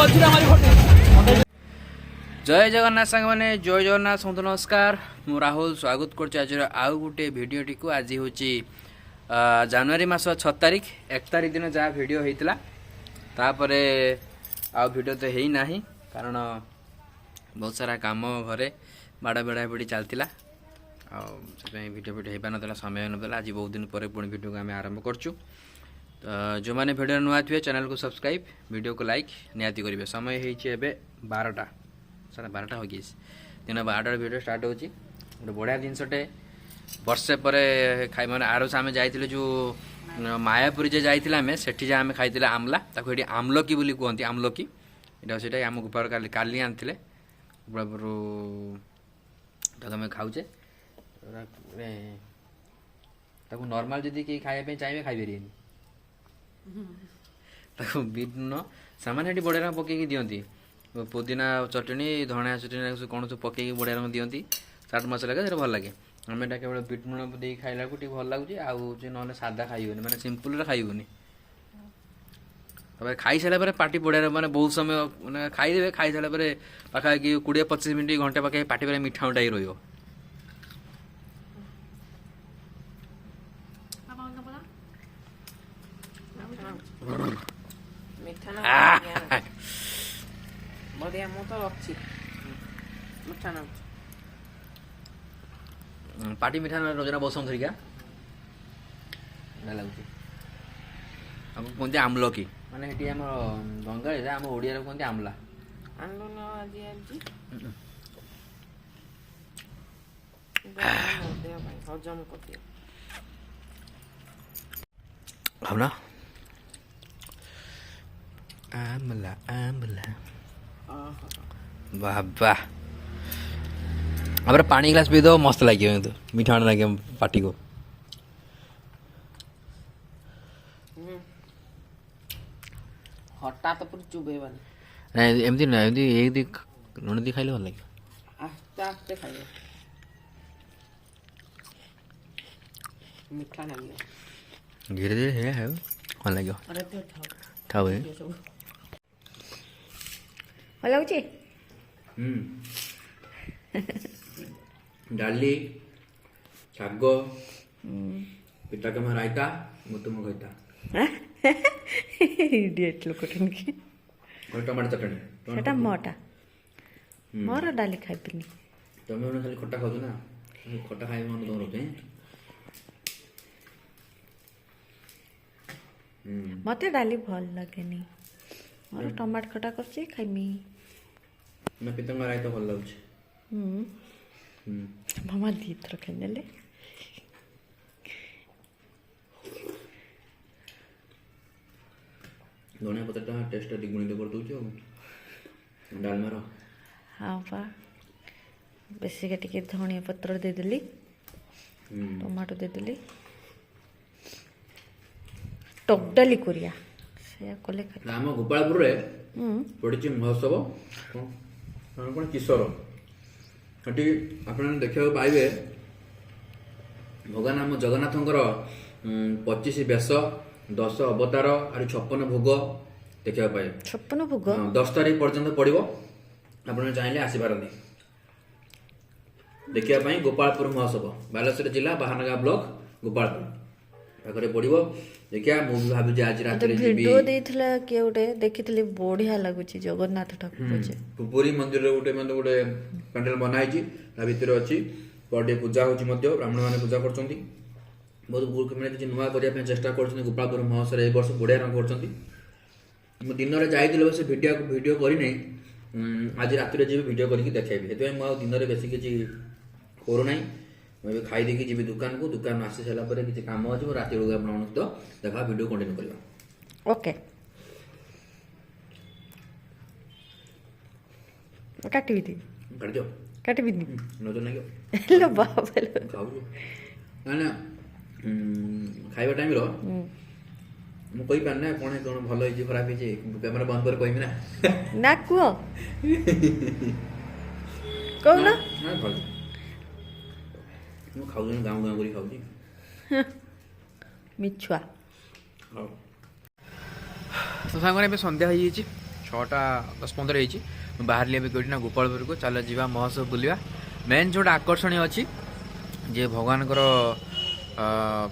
जय जगन्नाथ सांग मैंने जय जगन्नाथ समस्त नमस्कार मु राहुल स्वागत कर आज आउ गोटे भिडटी को आज हूँ जनवरी मास 6 तारिख 1 तारिख दिन जहाँ भिड होता तापर आउ भिड तो है ना कारण बहुत सारा काम घरे बाड़ा बेड़ा बेड़ी चलता भिड हो पाला समय नाला आज बहुत दिन पर पुणी भिड को आम आरंभ करचु तो जो मैंने भिडियो नुआ थे चैनल को सब्सक्राइब वीडियो को लाइक निहाती करेंगे समय होइए 12टा साढ़े 12टा हो गई दिन 12टा भिडियो स्टार्ट होची गोटे बढ़िया जिनसटे वर्षे पर खाई मैंने आरस आम जाइए जो मायापुरी जे जाइए आम से आम खाई आमला ताको ये आमलकी बोली कहती आमलकी यहाँ से आम गोपाल काली आनी गोपालपुर आम खाऊे नॉर्मल जदि कहीं खाया चाहिए खाई विभिन्न सामान ये बढ़िया पकईकि दिखती पुदीना चटनी धनिया चटनी कौन सब पकईकि बढ़िया दिखती चाट मसला का भल लगे आम एटा केवल बीट लुण दे खाइला भल लगुच ना सादा खाइबनी मैंने सिंपल खाइबनी खाई सारा पार्टी बढ़िया मैंने बहुत समय मैंने खाईदे खाई सारा पाखापाखि 20-25 मिनट घंटे पाखे पार्टी पर मिठा मिठा ही रही बढ़िया मु तो रखी मिठा ना पार्टी मिठा रजना बसंत धरिका लगुच कहते आमलकी माने ये आम बंगाली आम ओडिया कहते आमला आंदो ना आज हजम कर खाऊना आमला आमला वाह वाह अब पानी ग्लास पी दो मस्त लगे तो मीठा लगे पार्टी को हटा तो पूरी चुबेबानी नहीं एमती ना एमती एक दी लुण दी खाइले भल लगे आस्ते आस्ते खाइए मीठा ना लगे धीरे धीरे है भल लगे अरे तो खाओ भल लगुची डाली शाग पिता के रायता मुतुम गईता इडियट लोकटन की टमाटर चटनी सेटा मोटा मोर डाली खाइबिनी तुम खाली खट्टा खाऊ ना खट्टा खाई मन तुम रोते मते डाली भल लगेनी मोर टमाटर खटा करछि खाइमी ना पिता के रायता भल लगुछ मामा दी थर खेले धनिया पत्ता टेस्ट द्विगुणित कर दूच डालमार हाँ पा बेसी के टिके धनिया पत्र दे देली टमाटो दे देली टकडाली कोरिया से कोले खा आम गोपालपुर रे पड़ी महोत्सव कौन किशोर ये आपने देखा पाइबे भगवान आम जगन्नाथ 25 बेश 10 अवतार और 56 भोग देखा पाए 56 भोग 10 तारीख पर्यंत पड़ो आप चाहिए आसपारती देखा गोपालपुर महोत्सव बालेश्वर जिला बाहानगा ब्लॉक गोपालपुर पाखे पड़ो देखिए मुझे भावी आज रात वीडियो देथिला के गोटे देखिथिले बढ़िया लागुची जगन्नाथ ठाकुर पुरी मंदिर गोटे मतलब गोटे पैंडल बनाई भितर अच्छी बड़े पूजा होची ब्राह्मण मैंने पूजा कर बहुत मैंने किसी नुआ करने चेष्टा कर गोपालपुर महोत्सव ए वर्ष बढ़िया रंग कर दिन में जाइए से वीडियो करनी आज रात वीडियो करके देखेबी से दिन में बेस किसी करूना मैं खाई देखी जी दुकान को दुकान आसी सारापर किसी कम अच्छे रात बेलू देखा वीडियो कंटिन्यू करवा ओके काटी भी काट दियो काटी भी नजर नहीं लो बाबा खाऊ ना खाइबा टाइम रो मु कहि पारना कोन कोन भलो होई खराब होई कैमरा बंद कर कहमी ना ना कुओ कहू ना ना भल मु खाऊ गाँव गाँव करी खाऊ मिछुआ तो सांग सन्ध्या हो ଛଅଟା 10-15 ହେଇଛି। ମୁଁ ବାହାରିଲି ଏବେ କେଉଁଠି ନା ଗୋପାଳପୁରକୁ। ଚାଲ ଯିବା ମହୋତ୍ସବ ବୁଲିବା। ମେନ୍ ଯେଉଁଟା ଆକର୍ଷଣୀୟ ଅଛି ଯେ ଭଗବାନଙ୍କର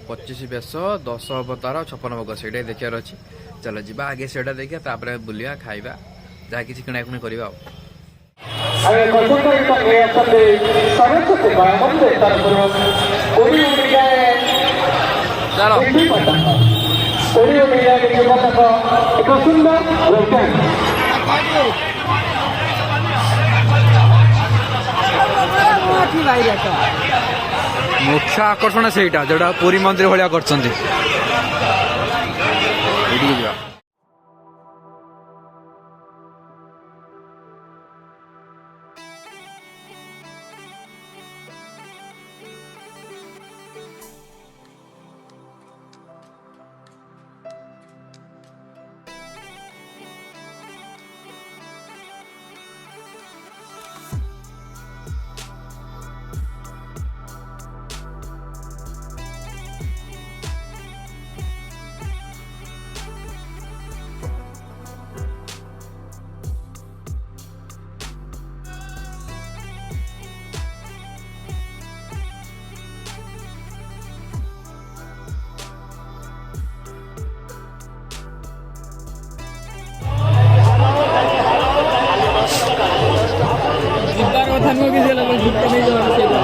25 ବେଶ 10 ଅବତାର 56 ଭୋଗ ସେଇଟା ଦେଖିବାର ଅଛି। ଚାଲ ଯିବା ଆଗେ ସେଇଟା ଦେଖିବା, ତାପରେ ବୁଲିବା ଖାଇବା ଯାହା କିଛି କିଣାକିଣି କରିବା ଆଉ। ଚାଲ ମୁଖ୍ୟ ଆକର୍ଷଣ ସେଇଟା ଯୋଉଟା ପୁରୀ ମନ୍ଦିର ଭଳିଆ କରିଛନ୍ତି। ଏଇଠିକି ଯିବା।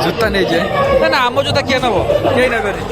ଜୋତା ନେଇଯାଏ ନା ଆମ ଜୋତା କିଏ ନବ? କେହି ନେବେନି।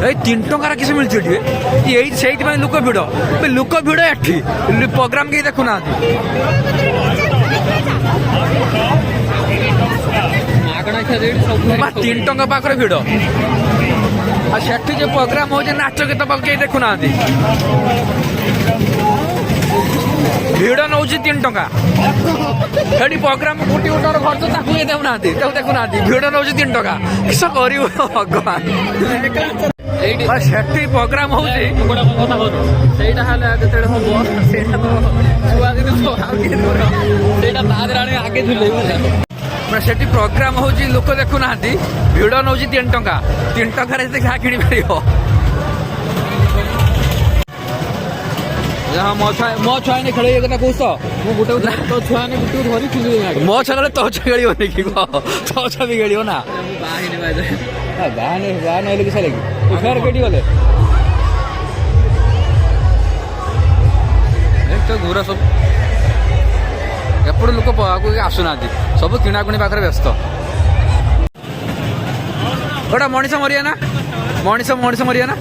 এই 3 টঙ্কার কিছু মিলছে এটি এই সেইপাই লোক ভিড় এটি প্রোগ্রাম কেউ দেখু না 3 টঙ্কা পাখরে ভিড় আর সেটি যে প্রোগ্রাম হচ্ছে নাচ গীত কেউ দেখু না ভিড় নৌছি 3 টঙ্কা সেটি প্রোগ্রাম কোটি কোটি খরচ তাকে দেউনা দেখুনা ভিড় নৌছি 3 টঙ্কা কিস করব ভগবান সেটি প্রোগ্রাম হচ্ছে সেইটা হলে যেতবে হব সেটা তো ছুয়া যদি সেইটা তাদের আগে আগে ঝুলেইব সেটি প্রোগ্রাম হচ্ছে লোক দেখুনা ভিড় নৌছি 3 টঙ্কা 3 টঙ্কার যা কিনি পারিব ମୋ ଛୁଆ ଏନେ ଖେଳ କଥା କହୁଛ ମୁଁ ଗୋଟେ ତୋ ଛୁଆ ଏନେ ଗୋଟେ ଧରି ଖେଳିବି ମୋ ଛୁଆ ତ ଛୁଆ ଖେଳିବନି କି କହ ତୋ ଛୁଆ ବି ଖେଳିବ ନା ଗାଁ ନହେଲେ କିସ ଲାଗି ଫେର କେଠି ଗଲେ ତ ଘୁର ସବୁ ଏପଟେ ଲୋକ ଆଗକୁ ଆସୁନାହାନ୍ତି ସବୁ କିଣାକୁଣି ପାଖରେ ବ୍ୟସ୍ତ ଗୋଟା ମଣିଷ ମରିବା ନା ମଣିଷ ମରିବା ନା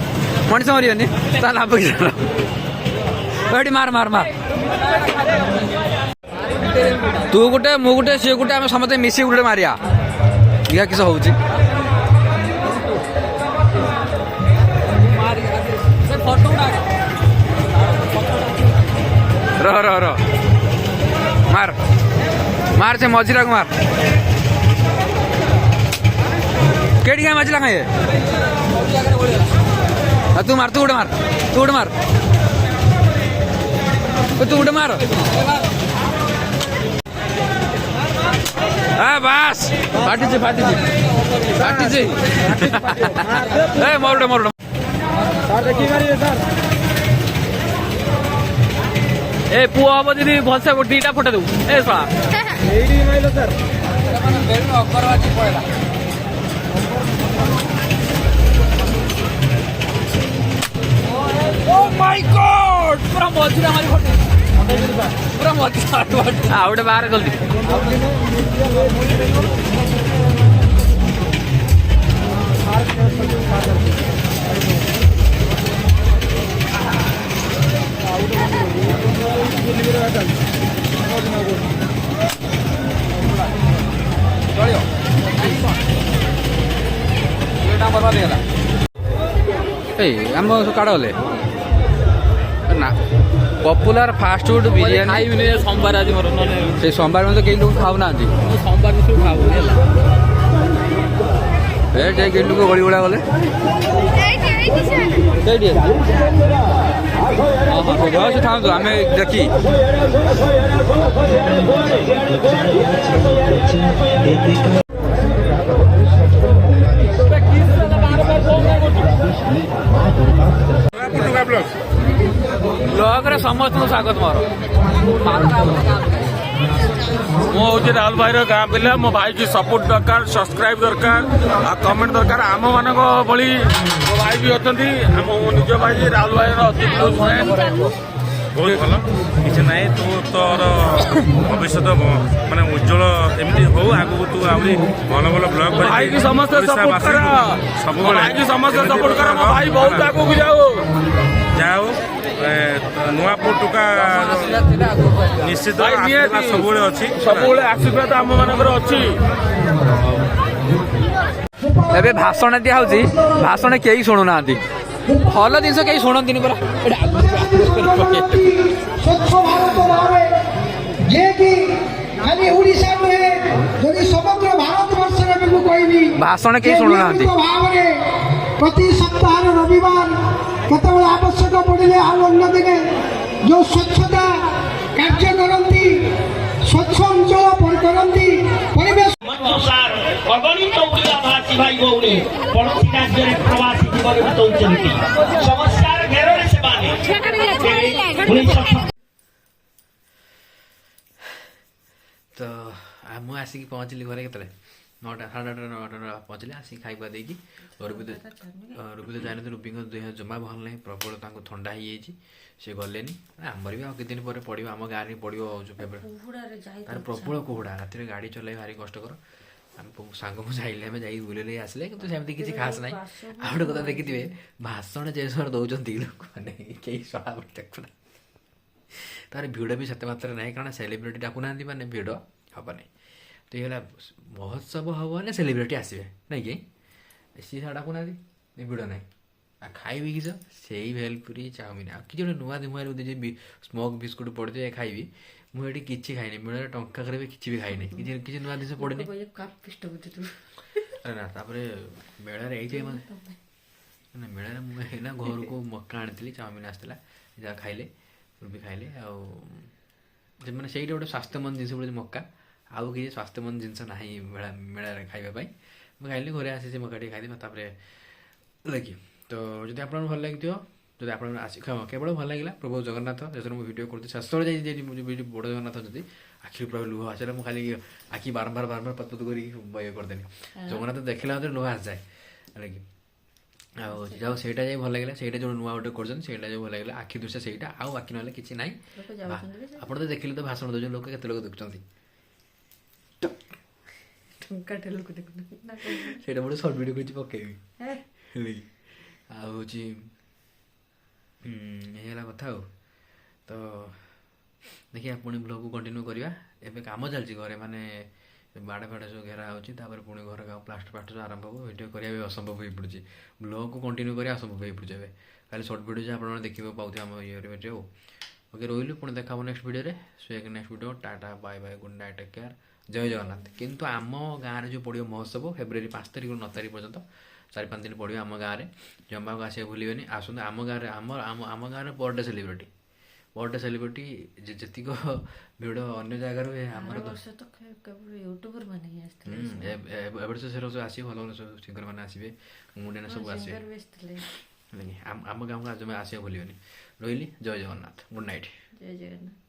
ମଣିଷ ମରିବନି ତା ଲାଭ କିଛି ଏଠି ମାର ମାର ମାର ତୁ ଗୋଟେ ମୁଁ ଗୋଟେ ସିଏ ଗୋଟେ ଆମେ ସମସ୍ତେ ମିଶିକି ଗୋଟେ ମାରିବା ଇହା କିସ ହଉଛି ରହ ରହ ରହ ମାର ମାର ସେ ମଝିରାକୁ ମାର କେଠି କାଁ ମାଜିଲା କାଁ ତୁ ମାର ତୁ ଗୋଟେ ମାର तू उड़ मार बास फाटी मोर ए पुआ हम दीदी भलसे दीटा फुटा दू ए Oh my God! पूरा मौजूद हमारी फोटो पूरा मौजूद आउटे बाहर जल्दी आम काड़ गले ना पपुलर फास्ट फुड बिरियानी सोमवार आज मोर से सोमवार में तो कई लोग खाऊ ना सोमवार में सब खाऊ कई लोग गड़ी गुड़ा गले था आम देखी ब्लॉग रे समस्त स्वागत मोर ମୁଁ ହେଉଛି ରାହୁଲ ଭାଇର ଗାଁ ପିଲା। ମୋ ଭାଇ କି ସପୋର୍ଟ ଦରକାର, ସବସ୍କ୍ରାଇବ ଦରକାର, ଆଉ କମେଣ୍ଟ ଦରକାର। ଆମ ମାନଙ୍କ ଭଳି ମୋ ଭାଇ ବି ଅଛନ୍ତି। ଆମ ନିଜ ଭାଇ ରାହୁଲ ଭାଇର ଅତି କ୍ଲୋଜ ଫ୍ରେଣ୍ଡ। ବହୁତ ଭଲ, କିଛି ନାହିଁ। ତୁ ତୋର ଭବିଷ୍ୟତ ମାନେ ଉଜ୍ଜଳ ଏମିତି ହଉ, ଆଗକୁ ତୁ ଆହୁରି ଭଲ ଭଲ ବ୍ଲଗ ଭାଇ କି ସମସ୍ତେ ସପୋର୍ଟ କର, ସବୁବେଳେ ଭାଇ କି ସମସ୍ତେ ଏମିତି ସପୋର୍ଟ କର। ମୋ ଭାଇ ବହୁତ ଆଗକୁ ଯାଉ। ଯାହା ହଉ ନୂଆପୁର ଟୁକା ନିଶ୍ଚିତ ଭାଇ ନିହାତି ଆଶୀର୍ବାଦ ସବୁବେଳେ ଅଛି। ସବୁବେଳେ ଆଶୀର୍ବାଦ ଆମ ମାନଙ୍କର ଅଛି। ଏବେ ଭାଷଣ ଦିଆ ହଉଛି, ଭାଷଣ କେହି ଶୁଣୁନାହାନ୍ତି। ଭଲ ଜିନିଷ କେହି ଶୁଣନ୍ତିନି ପରା। ସ୍ୱଚ୍ଛ ଭାରତ ନାଁରେ ଯିଏକି ଖାଲି ଓଡ଼ିଶା ନୁହେଁ, ଯଦି ସମଗ୍ର ଭାରତ ବର୍ଷରେ ବି ମୁଁ କହିବି, ଭାଷଣ କେହି ଶୁଣୁନାହାନ୍ତି। ନିୟମିତ ଭାବରେ ପ୍ରତି ସପ୍ତାହରେ ରବିବାର କେତେବେଳେ ଆବଶ୍ୟକ ପଡ଼ିଲେ ଆଉ ଅନ୍ୟ ଦିନେ ଯେଉଁ ସ୍ୱଚ୍ଛତା କାର୍ଯ୍ୟ କରନ୍ତି, ସ୍ୱଚ୍ଛ ଅଞ୍ଚଳ କରନ୍ତି, ପରିବେଶ ଅନୁସାର ଅଗଣିତ ଓଡ଼ିଆ ଭାଷୀ ଭାଇ ଭଉଣୀ ପଡ଼ୋଶୀ ରାଜ୍ୟରେ ପ୍ରବାସୀ ଜୀବନ ବିତାଉଛନ୍ତି। ସମସ୍ୟାର ଘେରରେ ସେମାନେ ତ ମୁଁ ଆସିକି ପହଞ୍ଚିଲି ଘରେ କେତେବେଳେ 9ଟା 8:30 ପହଞ୍ଚିଲି। ଆସିକି ଖାଇବା ଦେଇକି ରୁବି ତ ଯାଇନଥିଲି। ରୁବିଙ୍କ ଦେହ ଜମା ଭଲ ନାହିଁ, ପ୍ରବଳ ତାଙ୍କୁ ଥଣ୍ଡା ହେଇଯାଇଛି। ସେ ଗଲେନି। ଆମର ବି ଆଉ କିଛି ଦିନ ପରେ ପଡ଼ିବ, ଆମ ଗାଁରେ ପଡ଼ିବ ଯେଉଁ ଫେବୃଆରୀ। ତାର ପ୍ରବଳ କୁହୁଡ଼ା, ରାତିରେ ଗାଡ଼ି ଚଲାଇ ଭାରି କଷ୍ଟକର। ଆମେ ସାଙ୍ଗକୁ ଯାଇଲେ, ଆମେ ଯାଇ ବୁଲେଇ ଆସିଲେ, କିନ୍ତୁ ସେମିତି କିଛି ଖାସ୍ ନାହିଁ। ଆଉ ଗୋଟେ କଥା ଦେଖିଥିବେ, ଭାଷଣ ଯେ ସମୟରେ ଦେଉଛନ୍ତି ଲୋକମାନେ କେହି ସହାବଳି ଦେଖୁନା। ତାର ଭିଡ଼ ବି ସେତେ ମାତ୍ରାରେ ନାହିଁ, କାରଣ ସେଲିବ୍ରିଟି ଡାକୁନାହାନ୍ତି ମାନେ ଭିଡ଼ ହେବ ନାହିଁ। ତ ହେଇଗଲା ମହୋତ୍ସବ ହେବ ମାନେ ସେଲିବ୍ରିଟି ଆସିବେ ନାଇଁ କି, ସିଏ ଡାକୁନାହାନ୍ତି, ଭିଡ଼ ନାହିଁ। ଆଉ ଖାଇବି କିସ, ସେଇ ଭେଲପୁରୀ ଚାଉମିନ, ଆଉ କିଛି ଗୋଟେ ନୂଆ ଧୁଆରେ ଯଦି ସ୍ମୋକ୍ ବିସ୍କୁଟ୍ ପଡ଼ିଥାଏ ଖାଇବି। ମୁଁ ଏଠି କିଛି ଖାଇନି, ମେଳାରେ ଟଙ୍କା କରି ବି କିଛି ବି ଖାଇନି, କିଛି ନୂଆ ଜିନିଷ ପଡ଼ିନି। ନା ତାପରେ ମେଳାରେ ଏଇଥିପାଇଁ ମାନେ ମେଳାରେ ମୁଁ ଏଇନା ଘରକୁ ମକା ଆଣିଥିଲି, ଚାଉମିନ ଆସିଥିଲା, ଯାହା ଖାଇଲେ ବି ଖାଇଲେ। ଆଉ ମାନେ ସେଇଟା ଗୋଟେ ସ୍ୱାସ୍ଥ୍ୟମନ ଜିନିଷ ପଡ଼ୁଛି ମକା, ଆଉ କିଛି ସ୍ୱାସ୍ଥ୍ୟମନ ଜିନିଷ ନାହିଁ ମେଳାରେ ଖାଇବା ପାଇଁ। ମୁଁ ଖାଇଲି, ଘରେ ଆସି ସେ ମକା ଟିକେ ଖାଇଦେବି। ତାପରେ ଲାଗି ତ ଯଦି ଆପଣଙ୍କୁ ଭଲ ଲାଗିଥିବ, ଯଦି ଆପଣଙ୍କୁ କେବଳ ଭଲ ଲାଗିଲା ପ୍ରଭୁ ଜଗନ୍ନାଥ ଯେତେବେଳେ ମୁଁ ଭିଡ଼ିଓ କରୁଛି, ଶେଷରେ ଯାଇକି ବଡ଼ ଜଗନ୍ନାଥ ଯଦି ଆଖିରୁ ପୁରା ଲୁହ ଆସିଲା, ମୁଁ ଖାଲି ଆଖି ବାରମ୍ବାର ପତପତ କରିକି ଇଏ କରିଦେଲି। ଜଗନ୍ନାଥ ଦେଖିଲା ମାତ୍ରେ ଲୁହ ଆସିଯାଏ ହେଲା କି। ଆଉ ଯାଉ ସେଇଟା ଯାଇ ଭଲ ଲାଗିଲା, ସେଇଟା ଯେଉଁ ନୂଆ ଗୋଟେ କରୁଛନ୍ତି ସେଇଟା ଯେଉଁ ଭଲ ଲାଗିଲା, ଆଖି ଦୃଶ୍ୟ ସେଇଟା, ଆଉ ବାକି ନହେଲେ କିଛି ନାହିଁ। ଆପଣ ତ ଦେଖିଲେ ତ ଭାଷଣ ଦେଉଛନ୍ତି, ଲୋକ କେତେ ଲୋକ ଦେଖୁଛନ୍ତି। ସେଇଟା ଗୋଟେ ସର୍ଟ ଭିଡ଼ିଓ କରିଛି, ପକେଇବି ହେଲା କି। ଆଉ ହେଉଛି ଏଇ ହେଲା କଥା। ଆଉ ତ ଦେଖିବା ପୁଣି ବ୍ଲଗ୍କୁ କଣ୍ଟିନ୍ୟୁ କରିବା। ଏବେ କାମ ଚାଲିଛି ଘରେ, ମାନେ ବାଡ଼ ଫାଡ଼ ସବୁ ଘେରା ହେଉଛି, ତାପରେ ପୁଣି ଘର କାମ ପ୍ଲାଷ୍ଟର ଆରମ୍ଭ ହେବ। ଭିଡ଼ିଓ କରିବା ବି ଅସମ୍ଭବ ହୋଇପଡ଼ୁଛି, ବ୍ଲଗ୍କୁ କଣ୍ଟିନ୍ୟୁ କରିବା ଅସମ୍ଭବ ହୋଇପଡ଼ୁଛି। ଏବେ ଖାଲି ସର୍ଟ ଭିଡ଼ିଓ ଯାହା ଆପଣମାନେ ଦେଖିବାକୁ ପାଉଥିବେ ଆମ ଇଏରେ। ଆଉ ଓକେ, ରହିଲୁ, ପୁଣି ଦେଖା ହେବ ନେକ୍ସଟ ଭିଡ଼ିଓରେ। Next video, tata bye bye, good night, take care, ଜୟ ଜଗନ୍ନାଥ। କିନ୍ତୁ ଆମ ଗାଁରେ ଯେଉଁ ପଡ଼ିବ ମହୋତ୍ସବ ଫେବୃଆରୀ 5 ତାରିଖରୁ 9 ତାରିଖ ପର୍ଯ୍ୟନ୍ତ 4-5 ଦିନ ପଡ଼ିବ ଆମ ଗାଁରେ। ଜମାକୁ ଆସିବାକୁ ଭୁଲିବେନି, ଆସନ୍ତୁ ଆମ ଗାଁରେ। ଆମ ଗାଁରେ ବର୍ଥଡେ ସେଲିବ୍ରିଟି ଯେତିକ ଭିଡ଼ ଅନ୍ୟ ଜାଗାରୁ ଆମର ୟୁଟ୍ୟୁବର ମାନେ ହିଁ ଆସିଥିଲେ, ଏବେଠୁ ସବୁ ଆସିବେ, ଭଲ ଭଲ ସବୁ ସିଙ୍ଗର ମାନେ ଆସିବେ, ମୁଣ୍ଡିଆନା ସବୁ ଆସିବେ। ଆମ ଗାଁକୁ ଜମା ଆସିବାକୁ ଭୁଲିବେନି। ରହିଲି, ଜୟ ଜଗନ୍ନାଥ, ଗୁଡ୍ ନାଇଟ୍। ଜୟ ଜଗନ୍ନାଥ।